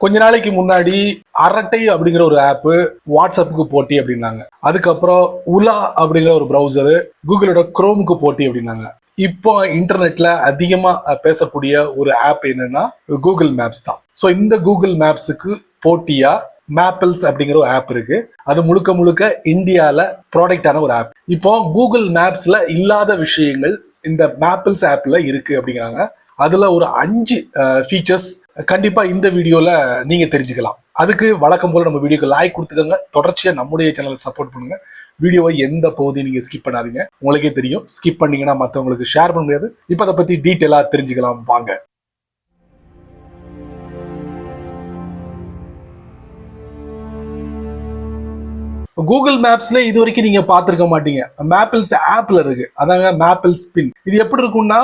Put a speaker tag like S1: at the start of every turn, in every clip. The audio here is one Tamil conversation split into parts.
S1: கொஞ்ச நாளைக்கு முன்னாடி அரட்டை அப்படிங்கிற ஒரு ஆப் வாட்ஸ்அப்புக்கு போட்டி அப்படின்னாங்க. அதுக்கப்புறம் உலா அப்படிங்கிற ஒரு பிரவுசரு கூகுளோட குரோமுக்கு போட்டி அப்படின்னாங்க. இப்போ இன்டர்நெட்ல அதிகமா பேசக்கூடிய ஒரு ஆப் என்னன்னா கூகுள் மேப்ஸ் தான். ஸோ இந்த கூகுள் மேப்ஸுக்கு போட்டியா மேப்பிள்ஸ் அப்படிங்கிற ஒரு ஆப் இருக்கு. அது முழுக்க முழுக்க இந்தியால ப்ராடக்டான ஒரு ஆப். இப்போ கூகுள் மேப்ஸ்ல இல்லாத விஷயங்கள் இந்த மேப்பிள்ஸ் ஆப்ல இருக்கு அப்படிங்கிறாங்க. அதுல ஒரு 5 ஃபீச்சர்ஸ் கண்டிப்பா இந்த வீடியோல நீங்க தெரிஞ்சுக்கலாம். அதுக்கு வழக்கம் போல நம்ம வீடியோக்கு லைக் கொடுத்துக்கோங்க. தொடர்ச்சியா நம்முடைய சேனலை சப்போர்ட் பண்ணுங்க. வீடியோவை எந்த பகுதியும் நீங்க ஸ்கிப் பண்ணாதீங்க. உங்களுக்கே தெரியும், ஸ்கிப் பண்ணீங்கன்னா மற்றவங்களுக்கு ஷேர் பண்ண முடியாது. இப்போ அதை பத்தி டீட்டெயிலா தெரிஞ்சுக்கலாம் வாங்க. கூகுள் மேப்ஸ்ல இது வரைக்கும் நீங்க பார்த்திருக்க மாட்டீங்க. மேப்பிள்ஸ் ஆப்ல இருக்கு. அதாங்க மேப்பிள்ஸ் பின். இது எப்படி இருக்கும்னா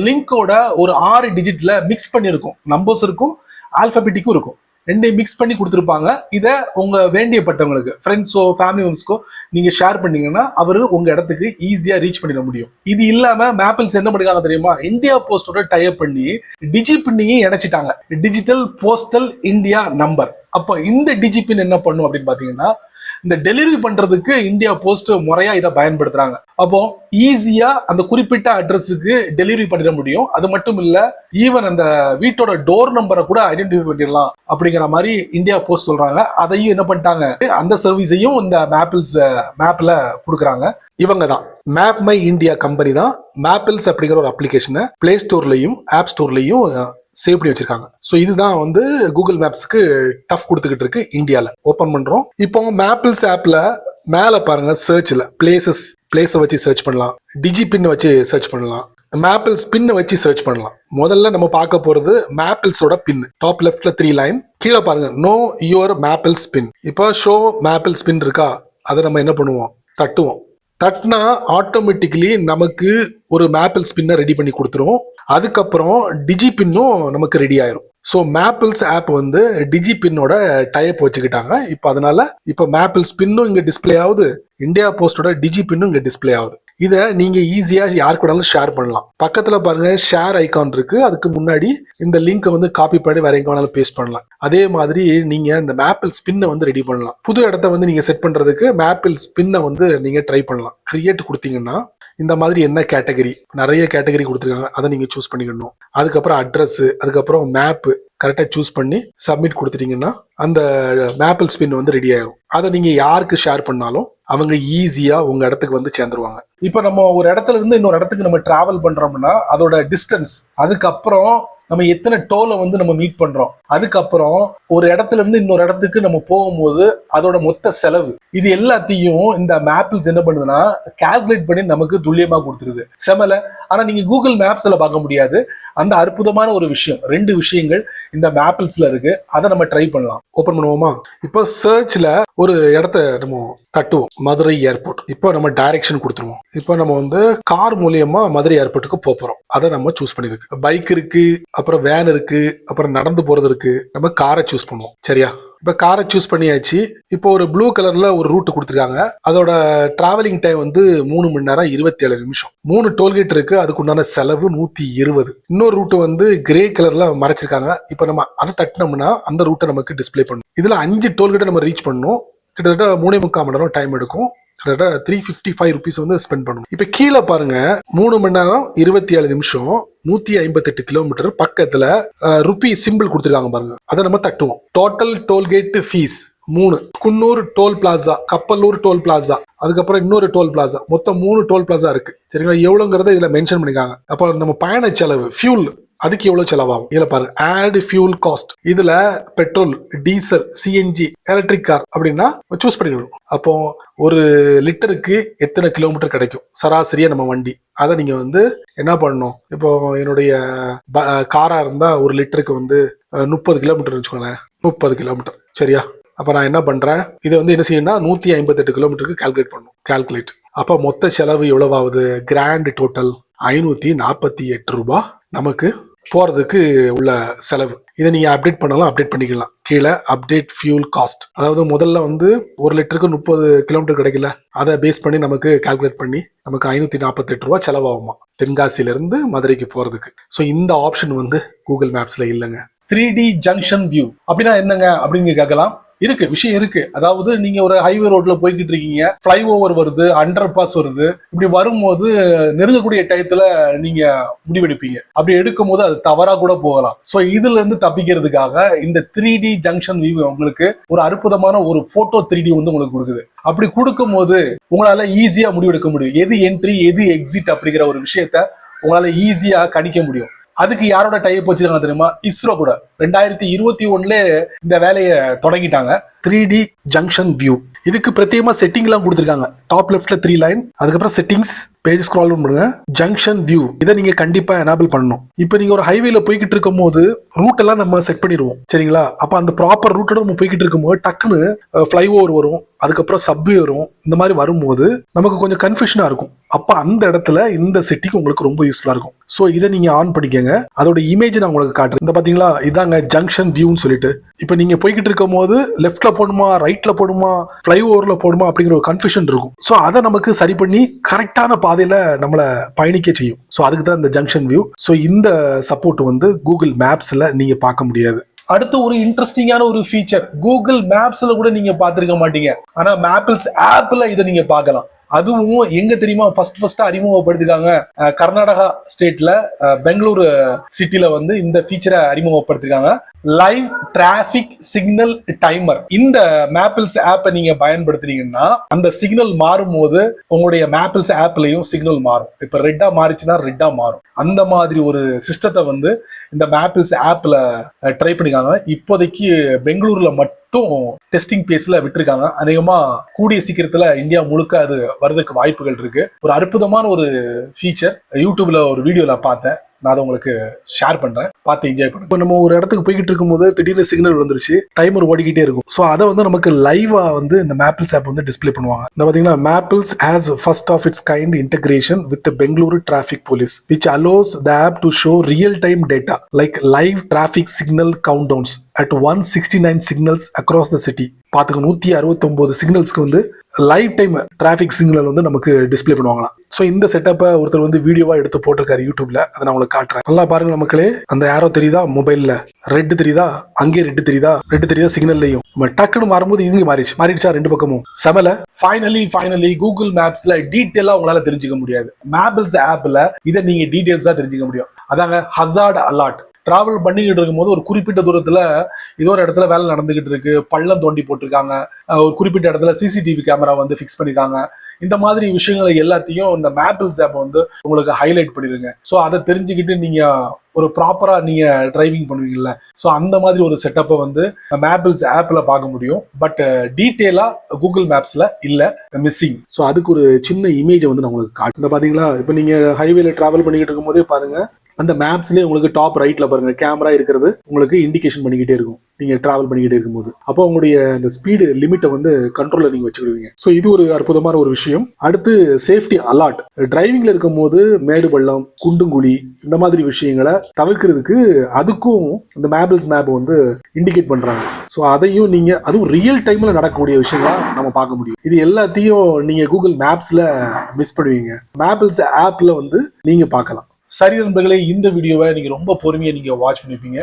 S1: லிங்கோட ஒரு 6 டிஜிட்ல மிக்ஸ் பண்ணிருக்கும். நம்பர்ஸ் இருக்கும், ஆல்பபெட்டிக்கும் இருக்கும். ரெண்டையும் மிக்ஸ் பண்ணி கொடுத்துருப்பாங்க. இதை உங்க வேண்டியப்பட்டவங்களுக்கு, ஃப்ரெண்ட்ஸோ ஃபேமிலி மெம்பர்ஸ்க்கோ நீங்க ஷேர் பண்ணீங்கன்னா அவரு உங்க இடத்துக்கு ஈஸியா ரீச் பண்ணிட முடியும். இது இல்லாம மேப்பிள்ஸ் என்ன பண்ணிருக்காங்க தெரியுமா? இந்தியா போஸ்டோட டைப் பண்ணி டிஜி பின்னையும் இணைச்சிட்டாங்க. Digital postal India number. அப்போ இந்த டிஜி பின் என்ன பண்ணும் அப்படின்னு பாத்தீங்கன்னா இந்த டெலிவரி பண்றதுக்கு இந்தியா போஸ்ட் முறையா இதை பயன்படுத்துறாங்க. அப்போ ஈஸியா அந்த குறிப்பிட்ட அட்ரஸுக்கு டெலிவரி பண்ணிட முடியும். அது மட்டும் இல்ல, ஈவன் அந்த வீட்டோட டோர் நம்பரை கூட ஐடென்டிஃபை பண்ணிடலாம் அப்படிங்கிற மாதிரி இந்தியா போஸ்ட் சொல்றாங்க. அதையும் என்ன பண்ணிட்டாங்க, அந்த சர்வீஸையும் இந்த மேப்ல கொடுக்குறாங்க. இவங்க தான் மேப் மை இந்தியா கம்பெனி தான் மேப்பிள்ஸ் அப்படிங்கிற ஒரு அப்ளிகேஷனை பிளே ஸ்டோர்லயும் ஆப் ஸ்டோர்லயும் சேவ் பண்ணி வச்சிருக்காங்க. ஸோ இதுதான் வந்து கூகுள் மேப்ஸ்க்கு டஃப் கொடுத்துக்கிட்டு இருக்கு இந்தியாவில். ஓப்பன் பண்றோம். இப்போ மேப்பிள்ஸ் ஆப்ல மேல பாருங்க, சர்ச்ல பிளேஸை வச்சு சர்ச் பண்ணலாம், டிஜி பின் வச்சு சர்ச் பண்ணலாம், மேப்பிள்ஸ் பின்னை வச்சு சர்ச் பண்ணலாம். முதல்ல நம்ம பார்க்க போறது மேப்பிள்ஸோட பின். டாப் லெஃப்ட்ல 3 லைன், கீழே பாருங்க நோ யுவர் மேப்பிள்ஸ் பின். இப்போ ஷோ மேப்பிள்ஸ் பின் இருக்கா, அதை நம்ம என்ன பண்ணுவோம், தட்டுவோம். தட்டினா ஆட்டோமேட்டிக்கலி நமக்கு ஒரு மேப்பிள்ஸ் பின்னை ரெடி பண்ணி கொடுத்துரும். அதுக்கப்புறம் டிஜி பின்னும் நமக்கு ரெடி ஆயிரும். ஸோ மேப்பிள்ஸ் ஆப் வந்து டிஜி பின்னோட டைப் வச்சுக்கிட்டாங்க. இப்போ அதனால இப்போ மேப்பிள்ஸ் பின்னும் இங்க டிஸ்பிளே ஆகுது, இந்தியா போஸ்டோட டிஜி பின்னும் இங்க டிஸ்பிளே ஆகுது. இதை நீங்க ஈஸியா யாருக்கு வேணாலும் ஷேர் பண்ணலாம். பக்கத்துல பாருங்க ஷேர் ஐகான் இருக்கு. அதுக்கு முன்னாடி இந்த லிங்கை வந்து காப்பி பண்ணி வேற எங்க வேணாலும் பேஸ்ட் பண்ணலாம். அதே மாதிரி நீங்க இந்த மேப்பிள்ஸ் பின்னை வந்து ரெடி பண்ணலாம். புது இடத்த வந்து நீங்க செட் பண்றதுக்கு மேப்பிள்ஸ் பின்னை வந்து நீங்க ட்ரை பண்ணலாம். கிரியேட் கொடுத்தீங்கன்னா இந்த மாதிரி என்ன கேட்டகரி, நிறைய கேட்டகரி கொடுத்துருக்காங்க, அதை நீங்க சூஸ் பண்ணிக்கணும். அதுக்கப்புறம் அட்ரஸ், அதுக்கப்புறம் மேப் கரெக்டா சூஸ் பண்ணி சப்மிட் கொடுத்துட்டீங்கன்னா அந்த மேப்பிள் ஸ்பின் வந்து ரெடி ஆயிரும். அதை நீங்க யாருக்கு ஷேர் பண்ணாலும் அவங்க ஈஸியா உங்க இடத்துக்கு வந்து சேர்ந்துருவாங்க. இப்ப நம்ம ஒரு இடத்துல இருந்து இன்னொரு இடத்துக்கு நம்ம டிராவல் பண்றோம்னா அதோட டிஸ்டன்ஸ், அதுக்கப்புறம் நம்ம எத்தனை டோலை வந்து நம்ம மீட் பண்றோம், அதுக்கப்புறம் ஒரு இடத்துல இருந்து இன்னொரு இடத்துக்கு நம்ம போகும்போது அதோட மொத்த செலவு, இது எல்லாத்தையும் இந்த மேப்பிள்ஸ் என்ன பண்ணுதுன்னா கால்குலேட் பண்ணி நமக்கு துல்லியமா கொடுத்துருது. செமல. ஆனா நீங்க கூகுள் மேப்ஸ்ல பார்க்க முடியாது. அந்த அற்புதமான ஒரு விஷயம், 2 விஷயங்கள் இந்த மேப்பிள்ஸ்ல இருக்கு. அதை நம்ம ட்ரை பண்ணலாம். ஓபன் பண்ணுவோமா? இப்போ சர்ச்ல ஒரு இடத்த நம்ம தட்டுவோம், மதுரை ஏர்போர்ட். இப்போ நம்ம டைரக்ஷன் கொடுத்துருவோம். இப்போ நம்ம வந்து கார் மூலியமா மதுரை ஏர்போர்ட்டுக்கு போறோம். அதை நம்ம சூஸ் பண்ணிருக்கு. பைக் இருக்கு, அப்புறம் வேன் இருக்கு, அப்புறம் நடந்து போறது இருக்கு. நம்ம காரை சூஸ் பண்ணுவோம். சரியா? இப்ப காரை சூஸ் பண்ணியாச்சு. இப்போ ஒரு ப்ளூ கலர்ல ஒரு ரூட் கொடுத்துருக்காங்க. அதோட டிராவலிங் டைம் வந்து 3 மணி நேரம் 27 நிமிஷம். 3 டோல்கேட் இருக்கு. அதுக்கு உண்டான செலவு 120. இன்னொரு ரூட் வந்து கிரே கலர்ல மறைச்சிருக்காங்க. இப்ப நம்ம அதை தட்டினோம்னா அந்த ரூட்டை நமக்கு டிஸ்பிளே பண்ணும். இதுல 5 டோல்கேட்டை நம்ம ரீச் பண்ணணும். கிட்டத்தட்ட 3.25 மணி நேரம் டைம் எடுக்கும். கிட்டத்தட்ட 355 ருபீஸ் வந்து ஸ்பெண்ட் பண்ணணும். இப்ப கீழே பாருங்க, 3 மணி நேரம் 27 நிமிஷம் 158 கிலோமீட்டர். பக்கத்துல ருபி சிம்பிள் கொடுத்துருக்காங்க பாருங்க, அதை நம்ம தட்டுவோம். Total tollgate fees 3. Kunnur toll plaza, Kappalur toll plaza, அதுக்கப்புறம் இன்னொரு டோல் பிளாசா, மொத்தம் 3 டோல் பிளாசா இருக்கு. சரிங்களா? எவ்வளவுங்கிறத இதுல மென்ஷன் பண்ணிருக்காங்க. அப்ப நம்ம பயண செலவு, ஃபியூல், அதுக்கு எவ்வளவு செலவாகும் இதுல பாருங்க. ஆட் ஃபியூல் காஸ்ட், இதுல petrol, diesel, CNG, electric car அப்படின்னா சூஸ் பண்ணிக்கணும். அப்போ ஒரு லிட்டருக்கு எத்தனை கிலோமீட்டர் கிடைக்கும் சராசரியா நம்ம வண்டி, அதை நீங்க வந்து என்ன பண்ணணும். இப்போ என்னுடைய காரா இருந்தா ஒரு லிட்டருக்கு வந்து 30 கிலோமீட்டர் வச்சுக்கோங்களேன். 30 கிலோமீட்டர். சரியா? அப்ப நான் என்ன பண்றேன், இதை வந்து என்ன செய்யணும்னா 158 கிலோமீட்டருக்கு கால்குலேட் பண்ணும். கால்குலேட். அப்ப மொத்த செலவு எவ்வளவு ஆகுது? கிராண்ட் டோட்டல் 548 ரூபாய் நமக்கு போறதுக்கு உள்ள செலவு. இதை நீங்க அப்டேட் பண்ணலாம், அப்டேட் பண்ணிக்கலாம். கீழே அப்டேட் ஃபியூல் காஸ்ட், அதாவது முதல்ல வந்து ஒரு லிட்டருக்கு 30 கிலோமீட்டர் கிடைக்கல, அதை பேஸ் பண்ணி நமக்கு கால்குலேட் பண்ணி நமக்கு 548 ரூபாய் செலவாகுமா தென்காசியில இருந்து மதுரைக்கு போறதுக்கு. ஸோ இந்த ஆப்ஷன் வந்து கூகுள் மேப்ஸ்ல இல்லைங்க. 3D ஜங்ஷன் வியூ அப்படின்னா என்னங்க அப்படின்னு கேட்கலாம். விஷயம் இருக்கு. அதாவது நீங்க ஒரு ஹைவே ரோட்ல போய்கிட்டு இருக்கீங்க, ஃபிளை ஓவர் வருது, அண்டர் பாஸ் வருது, இப்படி வரும்போது நெருங்கக்கூடிய டயத்துல நீங்க முடிவெடுப்பீங்க. அப்படி எடுக்கும் போது அது தவறா கூட போகலாம். சோ இதுல இருந்து தப்பிக்கிறதுக்காக இந்த 3D ஜங்ஷன் வியூ உங்களுக்கு ஒரு அற்புதமான ஒரு போட்டோ 3D வந்து உங்களுக்கு கொடுக்குது. அப்படி கொடுக்கும் போது உங்களால ஈஸியா முடிவெடுக்க முடியும். எது என்ட்ரி எது எக்ஸிட் அப்படிங்கிற ஒரு விஷயத்த உங்களால ஈஸியா கணிக்க முடியும். அதுக்கு யாரோட டைப் வச்சிருக்காங்க தெரியுமா? இஸ்ரோ கூட 2021 இந்த வேலையை தொடங்கிட்டாங்க. 3D junction view. இதுக்கு பிரத்யேகமா செட்டிங் எல்லாம் கொடுத்திருக்காங்க. டாப் லெஃப்ட்ல 3 லைன், அதுக்கப்புறம் செட்டிங்ஸ் பேஜ் ஸ்க்ரால் பண்ணுங்க, ஜங்ஷன் வியூ. இதை நீங்க கண்டிப்பா எனேபிள் பண்ணணும். இப்போ நீங்க ஒரு ஹைவேல போய்கிட்டு இருக்கும் போது ரூட் எல்லாம் நம்ம செட் பண்ணிடுவோம், சரிங்களா? அப்ப அந்த ப்ராப்பர் ரூட்டோட நம்ம போய்கிட்டு இருக்கும் போது டக்குன்னு ஃபிளை ஓவர் வரும், அதுக்கப்புறம் சப்வே வரும். இந்த மாதிரி வரும்போது நமக்கு கொஞ்சம் கன்ஃபியூஷனா இருக்கும். அப்ப அந்த இடத்துல இந்த செட்டிங் உங்களுக்கு ரொம்ப யூஸ்ஃபுல்லா இருக்கும். சோ இதை நீங்க ஆன் பண்ணிக்கங்க. அதோட இமேஜ் நான் உங்களுக்கு காட்டுறேன். இந்த பாத்தீங்களா, இதாங்க ஜங்ஷன் வியூன்னு சொல்லிட்டு. இப்ப நீங்க போய்கிட்டு இருக்கும் போது லெஃப்ட்ல போடுமா ரைட்ல போடுமா ஃபிளை ஓவர்ல போடுமா அப்படிங்கிற ஒரு கன்ஃபியூஷன் இருக்கும். சோ அதை நமக்கு சரி பண்ணி கரெக்டான பாதையில நம்மள பயணிக்க செய்யும். சோ அதுக்கு தான் இந்த ஜங்ஷன் வியூ. சோ இந்த சப்போர்ட் வந்து கூகுள் மேப்ஸ்ல நீங்க பார்க்க முடியாது. அடுத்து ஒரு இன்ட்ரெஸ்டிங்கான ஒரு ஃபீச்சர், கூகுள் மேப்ஸ்ல கூட நீங்க பார்த்திருக்க மாட்டீங்க, ஆனா மேப்பிள்ஸ் ஆப்ல இதை நீங்க பார்க்கலாம். அதுவும் எங்க தெரியுமா ஃபர்ஸ்ட் அறிமுகப்படுத்திருக்காங்க? கர்நாடகா ஸ்டேட்ல பெங்களூரு சிட்டில வந்து இந்த ஃபீச்சரை அறிமுகப்படுத்திருக்காங்க. Live traffic signal timer. இந்த மேப்பிள்ஸ் ஆப்பை நீங்க பயன்படுத்துறீங்கன்னா அந்த சிக்னல் மாறும் போது உங்களுடைய மேப்பிள்ஸ் ஆப்லயும் சிக்னல் மாறும். இப்ப ரெட்டா மாறிச்சுன்னா ரெட்டா மாறும். அந்த மாதிரி ஒரு சிஸ்டத்தை வந்து இந்த மேப்பிள்ஸ் ஆப்ல ட்ரை பண்ணிருக்காங்க. இப்போதைக்கு பெங்களூர்ல மட்டும் டெஸ்டிங் பேஸ்ல விட்டுருக்காங்க. அநேகமா கூடிய சீக்கிரத்துல இந்தியா முழுக்க அது வர்றதுக்கு வாய்ப்புகள் இருக்கு. ஒரு அற்புதமான ஒரு ஃபீச்சர் யூடியூப்ல ஒரு வீடியோல பார்த்தேன். நான் அதை உங்களுக்கு ஷேர் பண்றேன், பார்த்து என்ஜாய் பண்ணுங்க. இப்போ நம்ம ஒரு இடத்துக்கு போய்கிட்டு இருக்கும்போது திடீர்னு சிக்னல் வந்துருச்சு, டைமர் ஓடிக்கிட்டே இருக்கும். ஸோ அதை வந்து நமக்கு லைவா வந்து இந்த மேப்பிள்ஸ் ஆப் வந்து டிஸ்பிளே பண்ணுவாங்க. இந்த பாத்தீங்கன்னா, Mappls has first of its kind integration with Bengaluru traffic police which allows the app to show real time data like live traffic signal countdowns at 169 signals across the city. பாத்துக்க 169 சிக்னல்ஸ்க்கு வந்து லைவ் டைம் டிராபிக் சிக்னல் வந்து நமக்கு டிஸ்பிளே பண்ணுவாங்களாம். ஸோ இந்த செட்டப்பை ஒருத்தர் வந்து வீடியோவா எடுத்து போட்டிருக்காரு யூடியூப்ல. அதை நான் உங்களுக்கு காட்டுறேன். நல்லா பாருங்க மக்களே. அந்த ஏரோ தெரியுதா மொபைல்ல? ரெட் தெரியுதா? அங்கே ரெட் தெரியுதா சிக்னல்லையும். டக்குன்னு மாறும்போது இங்க மாறிடுச்சா ரெண்டு பக்கமும் செமல. ஃபைனலி கூகுள் மேப்ஸ்ல டீட்டெயிலா உங்களால தெரிஞ்சுக்க முடியாது. மேப்பிள்ஸ் ஆப்ல இதை நீங்க டீட்டெயில்ஸா தெரிஞ்சுக்க முடியும். அதாங்க ஹசார்ட் அலர்ட். டிராவல் பண்ணிக்கிட்டு இருக்கும்போது ஒரு குறிப்பிட்ட தூரத்துல ஏதோ ஒரு இடத்துல வேலை நடந்துகிட்டு இருக்கு, பள்ளம் தோண்டி போட்டிருக்காங்க, ஒரு குறிப்பிட்ட இடத்துல சிசிடிவி கேமரா வந்து ஃபிக்ஸ் பண்ணிருக்காங்க. இந்த மாதிரி விஷயங்களை எல்லாத்தையும் இந்த மேப்பிள்ஸ் ஆப் வந்து உங்களுக்கு ஹைலைட் பண்ணிருங்க. ஸோ அதை தெரிஞ்சுக்கிட்டு நீங்க ஒரு ப்ராப்பரா நீங்க டிரைவிங் பண்ணுவீங்கல்ல, ஸோ அந்த மாதிரி ஒரு செட்டப்பை வந்து மேப்பிள்ஸ் ஆப்ல பார்க்க முடியும். பட் டீட்டெயிலா கூகுள் மேப்ஸ்ல இல்ல, மிஸ்ஸிங். ஸோ அதுக்கு ஒரு சின்ன இமேஜை வந்து நான் உங்களுக்கு காட்டுறேன். பாத்தீங்களா, இப்போ நீங்க ஹைவேல டிராவல் பண்ணிக்கிட்டு இருக்கும் போதே பாருங்க, அந்த மேப்ஸ்லேயே உங்களுக்கு டாப் ரைட்ல பாருங்க கேமரா இருக்கிறது உங்களுக்கு இண்டிகேஷன் பண்ணிக்கிட்டே இருக்கும் நீங்க டிராவல் பண்ணிக்கிட்டே இருக்கும்போது. அப்போ உங்களுடைய இந்த ஸ்பீடு லிமிட்டை வந்து கண்ட்ரோல்ல நீங்க வச்சுக்கிடுவீங்க. ஸோ இது ஒரு அற்புதமான ஒரு விஷயம். அடுத்து சேஃப்டி அலர்ட். டிரைவிங்ல இருக்கும் போது மேடு பள்ளம், குண்டுங்குழி இந்த மாதிரி விஷயங்களை தவிர்க்கிறதுக்கு அதுக்கும் இந்த மேப்பிள்ஸ் மேப் வந்து இண்டிகேட் பண்றாங்க. ஸோ அதையும் நீங்க, அதுவும் ரியல் டைம்ல நடக்கக்கூடிய விஷயங்களா நம்ம பார்க்க முடியும். இது எல்லாத்தையும் நீங்க கூகுள் மேப்ஸ்ல மிஸ் பண்ணுவீங்க, மேப்பிள்ஸ் ஆப்ல வந்து நீங்க பார்க்கலாம். சரி நண்பர்களே, இந்த வீடியோவை நீங்க ரொம்ப பொறுமையா நீங்க வாட்ச் பண்ணிருப்பீங்க.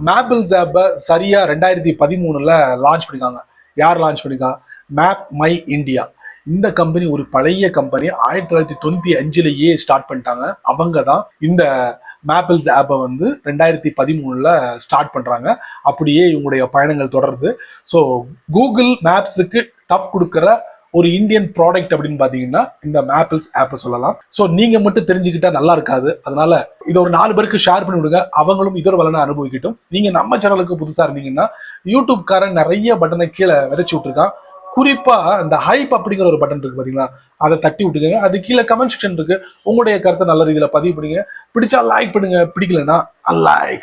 S1: மேப்பிள்ஸ் ஆப்பை சரியா 2013 லான்ச் பண்ணிருக்காங்க. யார் லான்ச் பண்ணிருக்காங்க? Map my India. இந்த கம்பெனி ஒரு பழைய கம்பெனி, 1995 ஸ்டார்ட் பண்ணிட்டாங்க. அவங்க தான் இந்த மேப்பிள்ஸ் ஆப்பை வந்து 2013 ஸ்டார்ட் பண்றாங்க. அப்படியே இவங்களுடைய பயணங்கள் தொடருது. ஸோ கூகுள் மேப்ஸுக்கு டஃப் கொடுக்குற ஒரு இந்தியன் ப்ராடக்ட் அப்படின்னு பாத்தீங்கன்னா இந்த மேப்பிள்ஸ் ஆப்பை சொல்லலாம். ஸோ நீங்க மட்டும் தெரிஞ்சுக்கிட்டா நல்லா இருக்காது. அதனால இதை ஒரு 4 பேருக்கு ஷேர் பண்ணி விடுங்க, அவங்களும் இதர வளனை அனுபவிக்கட்டும். நீங்க நம்ம சேனலுக்கு புதுசா இருந்தீங்கன்னா யூடியூப் காரன் நிறைய பட்டனை கீழே விதைச்சு விட்டுருக்கான். குறிப்பா இந்த ஹைப் அப்படிங்கிற ஒரு பட்டன் இருக்கு பாத்தீங்களா, அதை தட்டி விட்டுக்கங்க. அது கீழே கமெண்ட் செக்ஷன் இருக்கு. உங்களுடைய கருத்தை நல்ல ரீதியில பதிவு பண்ணுங்க. பிடிச்சா லைக் பண்ணுங்க, பிடிக்கலன்னா அன்லைக்.